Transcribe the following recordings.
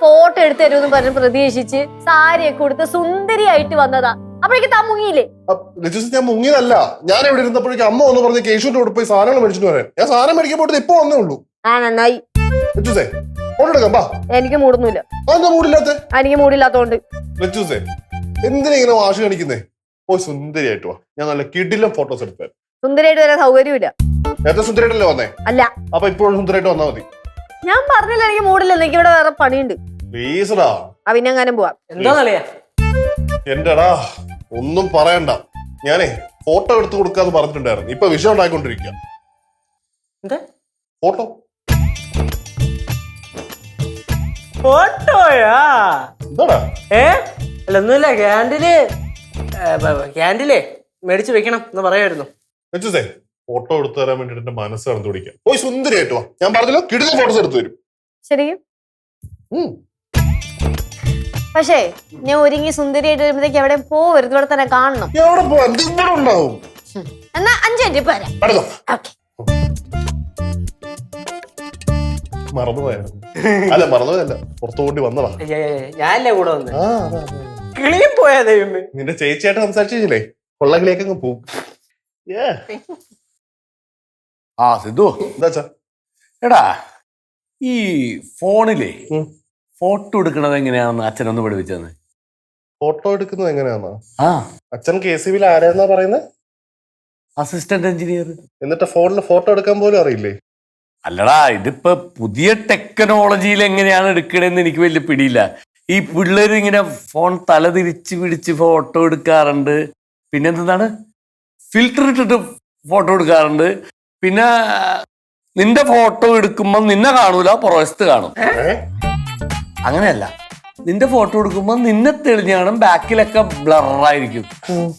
Photo എടുത്ത് തരുമെന്ന് പറഞ്ഞ് പ്രതീക്ഷിച്ച് സാരിയൊക്കെ കൊടുത്ത് സുന്ദരിയായിട്ട് വന്നതാ. അപ്പോഴേക്ക് താൻ മുങ്ങിയില്ലേ? ഞാൻ മുങ്ങിയതല്ല, ഞാൻ ഇവിടെ ഇരുന്നപ്പോഴേക്കും അമ്മ ഒന്ന് പറഞ്ഞ് കേശുവിന്റെ കൂടെ പോയി സാധനങ്ങൾ മേടിച്ചിട്ട് വരാൻ. ഞാൻ സാധനം മേടിക്കാൻ പോയിട്ട് ഇപ്പൊ വന്നേ ഉള്ളൂ. നന്നായി. ഫോട്ടോ എടുക്കാം. എനിക്ക് മൂടൊന്നുമില്ല. മൂടില്ലാത്ത എനിക്ക് മൂടില്ലാത്തോണ്ട്. എന്തിനാ ഇങ്ങനെ വാശി കാണിക്കുന്നേ? പോയി സുന്ദരിയായിട്ട് വാ, ഞാൻ നല്ല കിടിലം ഫോട്ടോസ് എടുത്തേ. സുന്ദരിയായിട്ട് വരാൻ സൗകര്യമില്ല. നേരത്തെ സുന്ദരിയായിട്ടല്ലേ വന്നേ? അല്ല. അപ്പൊ ഇപ്പോഴും സുന്ദരിയായിട്ട് വന്നാ മതി. ഞാൻ പറഞ്ഞില്ല എനിക്ക് മൂടില്ല, എനിക്ക് ഇവിടെ വേറെ പണിയുണ്ട്. പ്ലീസടാ. പിന്നെ എങ്ങാനും പോവാം. എന്റെടാ ഒന്നും പറയണ്ട, ഞാനേ ഫോട്ടോ എടുത്തു കൊടുക്കാന്ന് പറഞ്ഞിട്ടുണ്ടായിരുന്നു. ഇപ്പൊ വിഷയം ഉണ്ടായിക്കൊണ്ടിരിക്കുക. ഫോട്ടോ ഫോട്ടോയാ? എന്താടാ? അല്ല ഒന്നുമില്ല, ക്യാൻഡിലേ മേടിച്ചു വെക്കണം എന്ന് പറയായിരുന്നു. ഫോട്ടോ എടുത്തു തരാൻ വേണ്ടിട്ട് എന്റെ മനസ്സ് കടന്നു പിടിക്കാം. പോയി സുന്ദരിയായിട്ട് വാ, ഞാൻ പറഞ്ഞല്ലോ കിടിലം ഫോട്ടോസ് എടുത്തു തരും. ശരിക്കും? പക്ഷേ ഞാൻ ഒരുങ്ങി സുന്ദരിയായിട്ട് വരുമ്പോഴത്തേക്ക് എവിടെ പോവരുത്, ഇവിടെ തന്നെ കാണണം. എവിടെ പോവാൻ ഉണ്ടാവും? എന്നാ 5 മിനിറ്റ് പോരാ. മറന്നുപോയായിരുന്നു. അല്ല മറന്നുപോയല്ല, പുറത്തു കൊണ്ടി വന്നതാ. ഞാനല്ലേ കൂടെ വന്ന് കിളിയും പോയാ ദൈവമേ. നിന്റെ ചേച്ചിയായിട്ട് സംസാരിച്ചില്ലേ, കൊള്ളകിളിയൊക്കെ അങ്ങ് പോവും. സിദ്ധു, എന്താ എടാ ഈ ഫോണിലെ ഫോട്ടോ എടുക്കണത് എങ്ങനെയാണെന്ന് അച്ഛനൊന്ന് പഠിപ്പിച്ചെന്ന്. ഫോട്ടോ എടുക്കുന്നത് എങ്ങനെയാണോ? അച്ഛൻ KCBയിൽ ആരാന്നാ പറയുന്നത്? Assistant engineer. എന്നിട്ട് ഫോണിൽ ഫോട്ടോ എടുക്കാൻ പോലും അറിയില്ലേ? അല്ലടാ, ഇതിപ്പോ പുതിയ ടെക്നോളജിയിൽ എങ്ങനെയാണ് എടുക്കണേന്ന് എനിക്ക് വലിയ പിടിയില്ല. ഈ പിള്ളേർ ഇങ്ങനെ ഫോൺ തലതിരിച്ച് പിടിച്ച് ഫോട്ടോ എടുക്കാറുണ്ട്. പിന്നെ എന്താണ്, ഫിൽറ്റർ ഇട്ടിട്ട് ഫോട്ടോ എടുക്കാറുണ്ട്. പിന്നെ നിന്റെ ഫോട്ടോ എടുക്കുമ്പോ നിന്നെ കാണൂല, പുറവശത്ത് കാണും. അങ്ങനെയല്ല, നിന്റെ ഫോട്ടോ എടുക്കുമ്പോ നിന്നെ തെളിഞ്ഞ് കാണും, ബാക്കിലൊക്കെ ബ്ലറായിരിക്കും.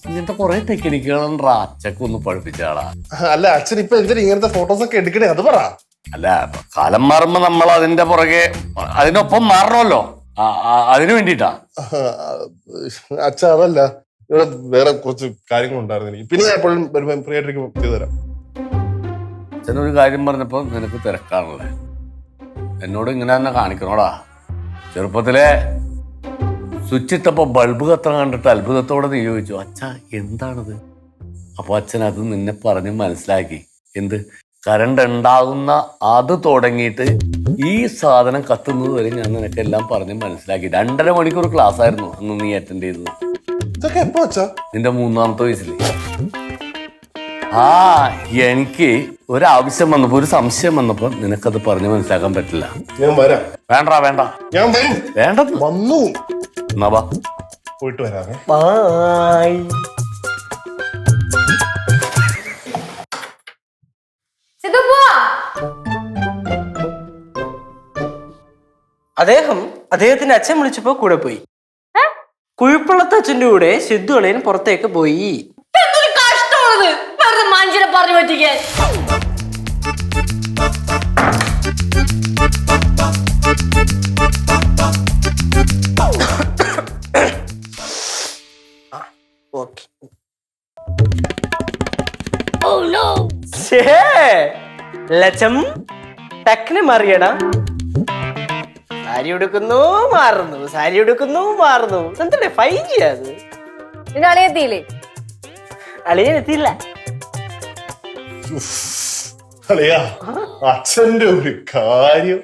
ഇങ്ങനത്തെ കുറെ ടെക്നിക്കുകളുണ്ട്. അച്ഛക്ക് ഒന്ന് പഠിപ്പിച്ചാളാ. അല്ല അച്ഛൻ ഇപ്പൊ എന്തിനാ ഇങ്ങനത്തെ ഫോട്ടോസ് ഒക്കെ എടുക്കണേ, അത് പറ. അല്ല, കാലം മാറുമ്പോ നമ്മൾ അതിന്റെ പുറകെ അതിനൊപ്പം മാറണമല്ലോ, അതിനു വേണ്ടിട്ടാ. അച്ഛ അതല്ല, ഇവിടെ വേറെ കുറച്ച് കാര്യങ്ങളുണ്ടായിരുന്നു എനിക്ക്. പിന്നെ ഞാൻ എപ്പോഴും വരുമ്പോ ഫ്രീ ആയിട്ടിരിക്കും ചെയ്തു തരാം. അച്ഛനൊരു കാര്യം പറഞ്ഞപ്പോ നിനക്ക് തിരക്കാണല്ലേ, എന്നോട് ഇങ്ങനെ തന്നെ കാണിക്കണോടാ. ചെറുപ്പത്തിലെ സ്വിച്ച് ഇട്ടപ്പോ ബൾബ് കത്തണം കണ്ടിട്ട് അത്ഭുതത്തോടെ നീ ചോദിച്ചു, അച്ഛാ എന്താണത്? അപ്പൊ അച്ഛൻ അത് നിന്നെ പറഞ്ഞ് മനസ്സിലാക്കി. എന്ത്? കറണ്ട് ഉണ്ടാകുന്ന അത് തുടങ്ങിയിട്ട് ഈ സാധനം കത്തുന്നത് വരെ ഞാൻ നിനക്കെല്ലാം പറഞ്ഞ് മനസ്സിലാക്കി. 2.5 മണിക്കൂർ ക്ലാസ് ആയിരുന്നു അന്ന് നീ അറ്റൻഡ് ചെയ്തത്. നിന്റെ 3ാമത്തെ വയസ്സിൽ. എനിക്ക് ഒരാവശ്യം വന്നപ്പോ, ഒരു സംശയം വന്നപ്പോ നിനക്കത് പറഞ്ഞ് മനസ്സിലാക്കാൻ പറ്റില്ല. വേണ്ട വേണ്ട വേണ്ട, വന്നു എന്നാ വാ, പോയിട്ട് വരാമേ. അദ്ദേഹത്തിന്റെ അച്ഛൻ വിളിച്ചപ്പോ കൂടെ പോയി. കുഴിപ്പള്ളത്തെ അച്ഛന്റെ കൂടെ സിദ്ധു അളിയൻ പുറത്തേക്ക് പോയി. മനുഷ്യനെ പറഞ്ഞു പറ്റിക്കാൻ. ലച്ചം ടക്കിന് മറിയടാ. സാരി ഉടുക്കുന്നു മാറുന്നു, സാരി ഉടുക്കുന്നു മാറുന്നു. എന്തേ 5G അത്? നിന്റെ അളിയെത്തിയില്ലേ? അളിയനെത്തിയില്ല. അച്ഛന്റെ ഒരു കാര്യം.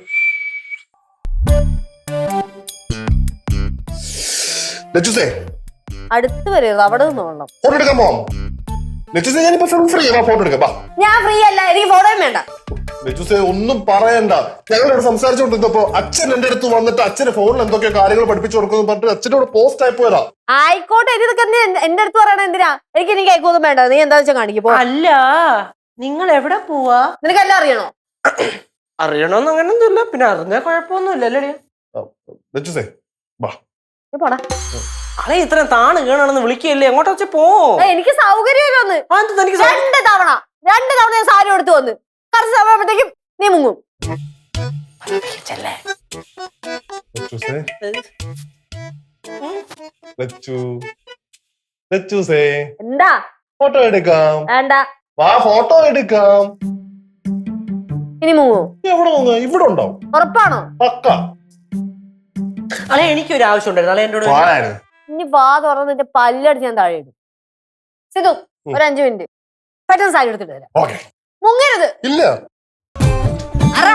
അടുത്ത് വരരുത്, അവിടെ നിന്ന് വേണം. ഫോട്ടോ എടുക്കാൻ പോവാം. ഞാൻ ഫ്രീ അല്ല, എനിക്ക് ഫോട്ടോയും വേണ്ട. ഒന്നും പറയണ്ട. ഞങ്ങളോട് സംസാരിച്ചോണ്ടിരുന്നപ്പോ അച്ഛൻ എന്റെ അടുത്ത് വന്നിട്ട് അച്ഛന്റെ ഫോണിൽ എന്തൊക്കെയോ കാര്യങ്ങൾ പഠിപ്പിച്ചു കൊടുക്കുന്നു പറഞ്ഞിട്ട് അച്ഛനോട് പോസ്റ്റ് ആയി പോയതാ. ആയിക്കോട്ടെ, ഇതൊക്കെ എന്റെ അടുത്ത് പറയണ എന്തിനാ? എനിക്ക് കേൾക്കൊന്നും വേണ്ട, നീ എന്താ വെച്ചാൽ കാണിക്കപ്പോ. അല്ല, നിങ്ങൾ എവിടെ പോവാ? നിനക്കെല്ലാം അറിയണോ? അറിയണോന്ന് അങ്ങനൊന്നുമില്ല, പിന്നെ അറിഞ്ഞാൽ കുഴപ്പമൊന്നുമില്ലല്ലേ. അളെ ഇത്ര താണ് കേണാണെന്ന് വിളിക്കല്ലേ, എങ്ങോട്ടാ വെച്ചാ പോ. എനിക്ക് സൗകര്യമൊന്ന് 2 തവണ ഞാൻ സാരി എടുത്തു വന്ന് കുറച്ച് സമയത്തേക്കും നീ മുങ്ങും. ലച്ചൂസേ എന്താ ഫോട്ടോ എടുക്കാം. വേണ്ട വാ ഫോട്ടോ എടുക്കാം. ഇനി മൂവോ എവിടെ നോങ്ങ ഇവിടെ ഉണ്ടാവും ഉറപ്പാണോ? പക്ക. അല്ലെ എനിക്കൊരു ആവശ്യം ഉണ്ടായിരുന്നു അല്ലെ എന്നോട് പോരായിരുന്നു. ഇനി വാ തുറന്നിട്ട് പല്ലടിച്ച് ഞാൻ താഴെ ഇടും. സിധു ഒരു 5 മിനിറ്റ് പെട്ടെന്ന് സാരി എടുത്തിട്ട് വരാം. ഓക്കെ. മുങ്ങരുത്. ഇല്ല. അറ